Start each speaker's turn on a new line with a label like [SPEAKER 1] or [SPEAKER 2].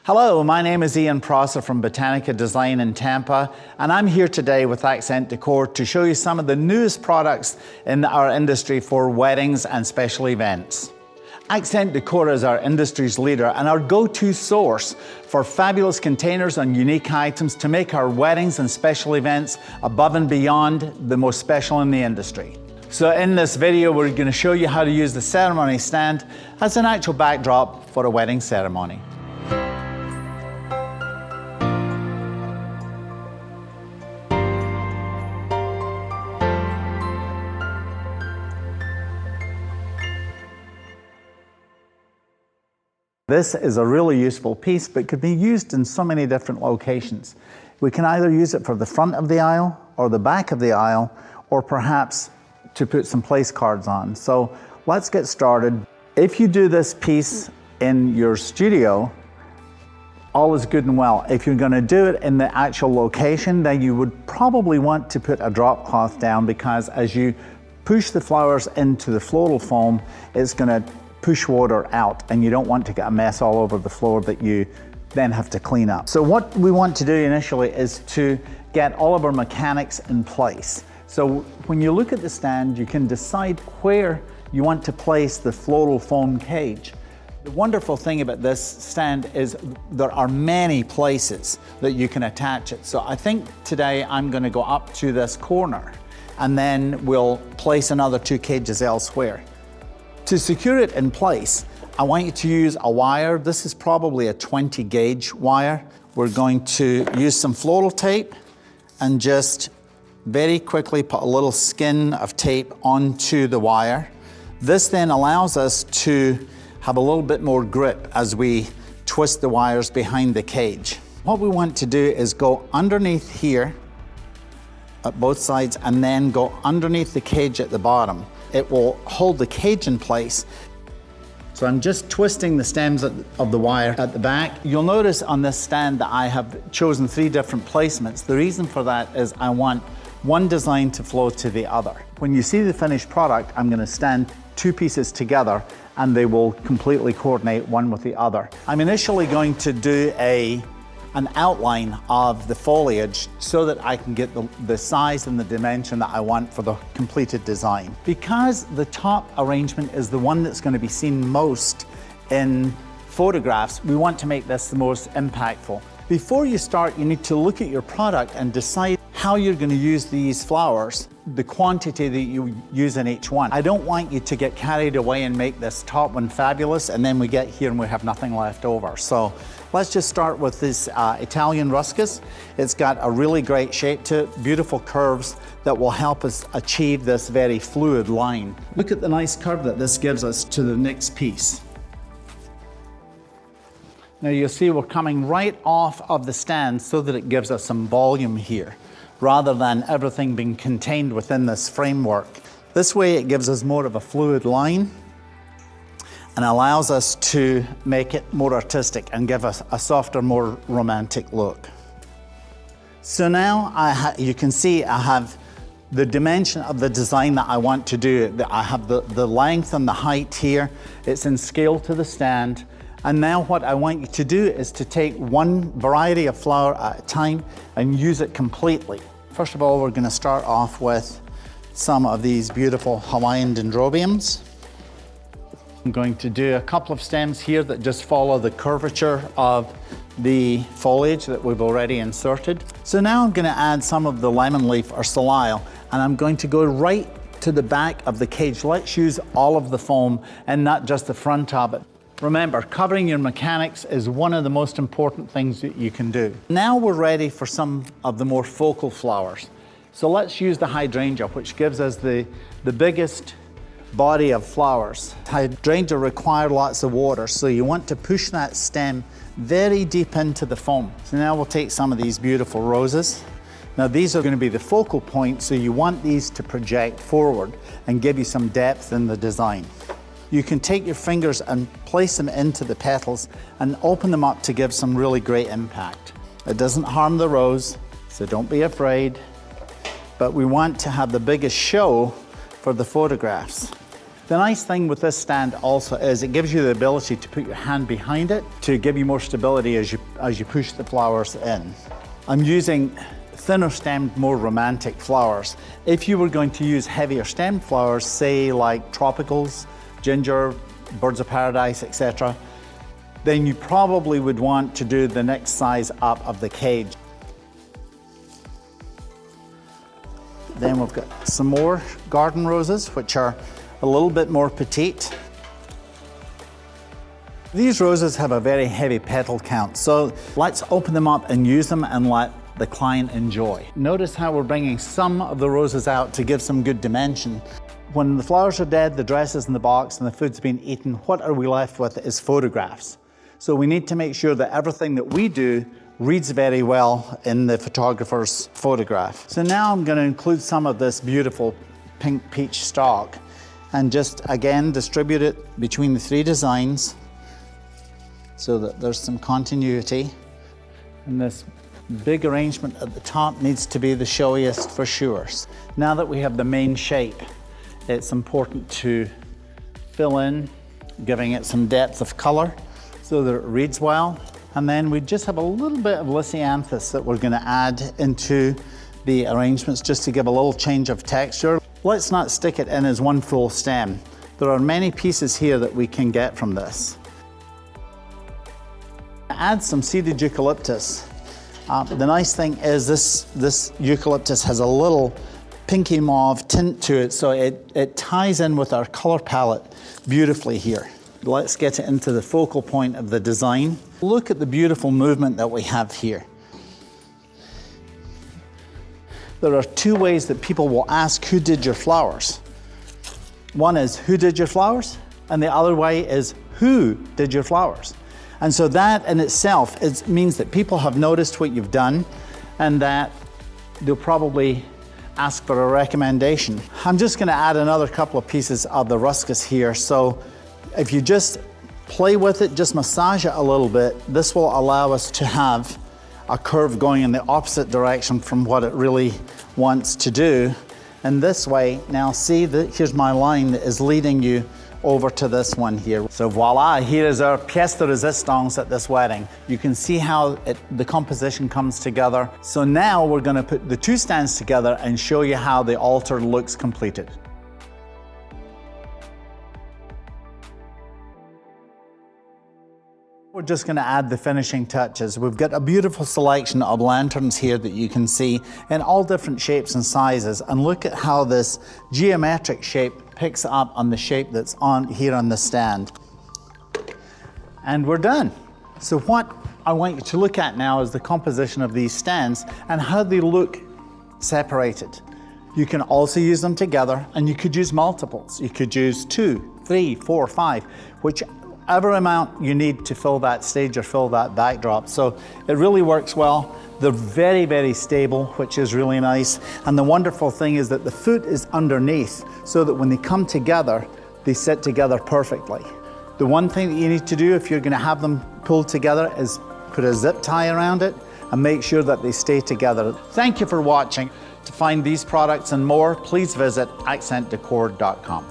[SPEAKER 1] Hello, my name is Ian Prosser from Botanica Design in Tampa, and I'm here today with Accent Decor to show you some of the newest products in our industry for weddings and special events. Accent Decor is our industry's leader and our go-to source for fabulous containers and unique items to make our weddings and special events above and beyond the most special in the industry. So in this video, we're going to show you how to use the ceremony stand as an actual backdrop for a wedding ceremony. This is a really useful piece, but could be used in so many different locations. We can either use it for the front of the aisle or the back of the aisle, or perhaps to put some place cards on. So let's get started. If you do this piece in your studio, all is good and well. If you're going to do it in the actual location, then you would probably want to put a drop cloth down, because as you push the flowers into the floral foam, it's going to push water out, and you don't want to get a mess all over the floor that you then have to clean up. So what we want to do initially is to get all of our mechanics in place. So when you look at the stand, you can decide where you want to place the floral foam cage. The wonderful thing about this stand is there are many places that you can attach it. So I think today I'm going to go up to this corner, and then we'll place another 2 cages elsewhere. To secure it in place, I want you to use a wire. This is probably a 20 gauge wire. We're going to use some floral tape and just very quickly put a little skin of tape onto the wire. This then allows us to have a little bit more grip as we twist the wires behind the cage. What we want to do is go underneath here at both sides and then go underneath the cage at the bottom. It will hold the cage in place. So I'm just twisting the stems of the wire at the back. You'll notice on this stand that I have chosen 3 different placements. The reason for that is I want one design to flow to the other. When you see the finished product, I'm going to stand 2 pieces together and they will completely coordinate one with the other. I'm initially going to do an outline of the foliage so that I can get the size and the dimension that I want for the completed design. Because the top arrangement is the one that's going to be seen most in photographs, we want to make this the most impactful. Before you start, you need to look at your product and decide how you're going to use these flowers, the quantity that you use in each one. I don't want you to get carried away and make this top one fabulous, and then we get here and we have nothing left over. So let's just start with this Italian ruscus. It's got a really great shape to it, beautiful curves that will help us achieve this very fluid line. Look at the nice curve that this gives us to the next piece. Now you'll see we're coming right off of the stand so that it gives us some volume here, rather than everything being contained within this framework. This way it gives us more of a fluid line and allows us to make it more artistic and give us a softer, more romantic look. So now you can see I have the dimension of the design that I want to do. I have the length and the height here. It's in scale to the stand. And now what I want you to do is to take one variety of flower at a time and use it completely. First of all, we're going to start off with some of these beautiful Hawaiian dendrobiums. I'm going to do a couple of stems here that just follow the curvature of the foliage that we've already inserted. So now I'm going to add some of the lemon leaf or soleil, and I'm going to go right to the back of the cage. Let's use all of the foam and not just the front of it. Remember, covering your mechanics is one of the most important things that you can do. Now we're ready for some of the more focal flowers. So let's use the hydrangea, which gives us the biggest body of flowers. Hydrangea require lots of water, so you want to push that stem very deep into the foam. So now we'll take some of these beautiful roses. Now these are going to be the focal point, so you want these to project forward and give you some depth in the design. You can take your fingers and place them into the petals and open them up to give some really great impact. It doesn't harm the rose, so don't be afraid. But we want to have the biggest show for the photographs. The nice thing with this stand also is it gives you the ability to put your hand behind it to give you more stability as you push the flowers in. I'm using thinner stemmed, more romantic flowers. If you were going to use heavier stemmed flowers, say like tropicals, ginger, birds of paradise, etc., then you probably would want to do the next size up of the cage. Then we've got some more garden roses, which are a little bit more petite. These roses have a very heavy petal count, so let's open them up and use them and let the client enjoy. Notice how we're bringing some of the roses out to give some good dimension. When the flowers are dead, the dress is in the box and the food's been eaten, what are we left with is photographs. So we need to make sure that everything that we do reads very well in the photographer's photograph. So now I'm going to include some of this beautiful pink peach stalk and just again distribute it between the three designs so that there's some continuity. And this big arrangement at the top needs to be the showiest for sure. Now that we have the main shape, it's important to fill in, giving it some depth of color so that it reads well. And then we just have a little bit of lisianthus that we're going to add into the arrangements just to give a little change of texture. Let's not stick it in as one full stem. There are many pieces here that we can get from this. Add some seeded eucalyptus. The nice thing is this eucalyptus has a little pinky mauve tint to it, so it ties in with our color palette beautifully here. Let's get it into the focal point of the design. Look at the beautiful movement that we have here. There are two ways that people will ask who did your flowers. One is who did your flowers, and the other way is who did your flowers. And so that in itself means that people have noticed what you've done and that they'll probably ask for a recommendation. I'm just going to add another couple of pieces of the ruscus here. So if you just play with it, just massage it a little bit, this will allow us to have a curve going in the opposite direction from what it really wants to do. And this way, now see that here's my line that is leading you over to this one here. So voila, here is our pièce de résistance at this wedding. You can see how the composition comes together. So now we're going to put the two stands together and show you how the altar looks completed. We're just going to add the finishing touches. We've got a beautiful selection of lanterns here that you can see in all different shapes and sizes. And look at how this geometric shape picks up on the shape that's on here on the stand. And we're done. So what I want you to look at now is the composition of these stands and how they look separated. You can also use them together, and you could use multiples. You could use 2, 3, 4, 5, whichever amount you need to fill that stage or fill that backdrop. So it really works well. They're very, very stable, which is really nice. And the wonderful thing is that the foot is underneath so that when they come together, they sit together perfectly. The one thing that you need to do if you're going to have them pulled together is put a zip tie around it and make sure that they stay together. Thank you for watching. To find these products and more, please visit accentdecor.com.